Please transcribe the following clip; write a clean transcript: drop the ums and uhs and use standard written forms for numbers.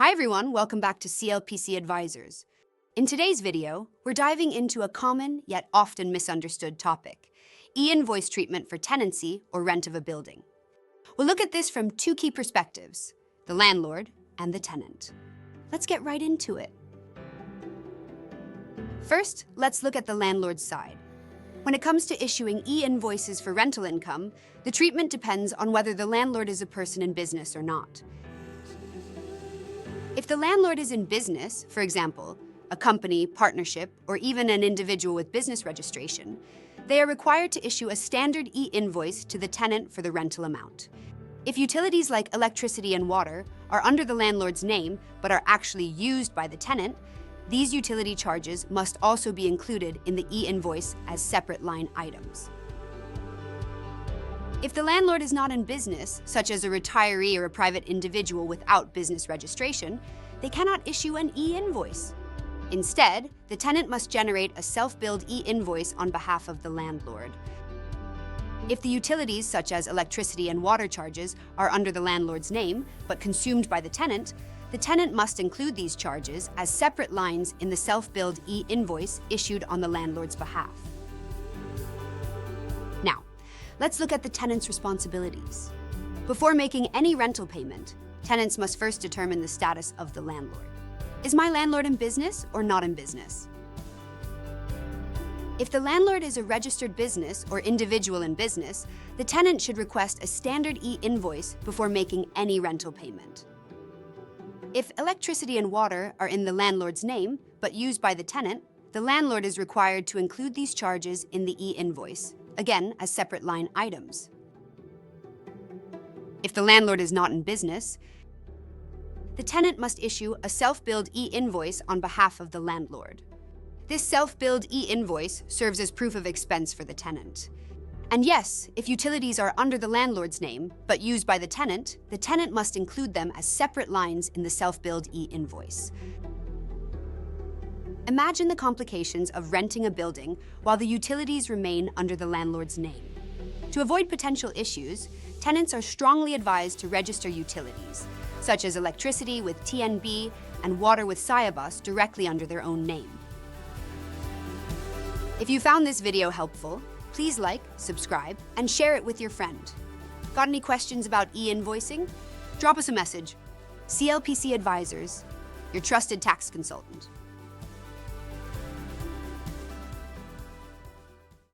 Hi everyone, welcome back to CLPC Advisors. In today's video, we're diving into a common yet often misunderstood topic, e-invoice treatment for tenancy or rent of a building. We'll look at this from two key perspectives, the landlord and the tenant. Let's get right into it. First, let's look at the landlord's side. When it comes to issuing e-invoices for rental income, the treatment depends on whether the landlord is a person in business or not. If the landlord is in business, for example, a company, partnership, or even an individual with business registration, they are required to issue a standard e-invoice to the tenant for the rental amount. If utilities like electricity and water are under the landlord's name but are actually used by the tenant, these utility charges must also be included in the e-invoice as separate line items. If the landlord is not in business, such as a retiree or a private individual without business registration, they cannot issue an e-invoice. Instead, the tenant must generate a self-billed e-invoice on behalf of the landlord. If the utilities, such as electricity and water charges, are under the landlord's name but consumed by the tenant must include these charges as separate lines in the self-billed e-invoice issued on the landlord's behalf. Now, let's look at the tenant's responsibilities. Before making any rental payment, tenants must first determine the status of the landlord. Is my landlord in business or not in business? If the landlord is a registered business or individual in business, the tenant should request a standard e-invoice before making any rental payment. If electricity and water are in the landlord's name but used by the tenant, the landlord is required to include these charges in the e-invoice, again as separate line items. If the landlord is not in business, the tenant must issue a self-billed e-invoice on behalf of the landlord. This self-billed e-invoice serves as proof of expense for the tenant. And yes, if utilities are under the landlord's name but used by the tenant must include them as separate lines in the self-billed e-invoice. Imagine the complications of renting a building while the utilities remain under the landlord's name. To avoid potential issues, tenants are strongly advised to register utilities, such as electricity with TNB and water with Syabas directly under their own name. If you found this video helpful, please like, subscribe, and share it with your friend. Got any questions about e-invoicing? Drop us a message. CLPC Advisors, your trusted tax consultant.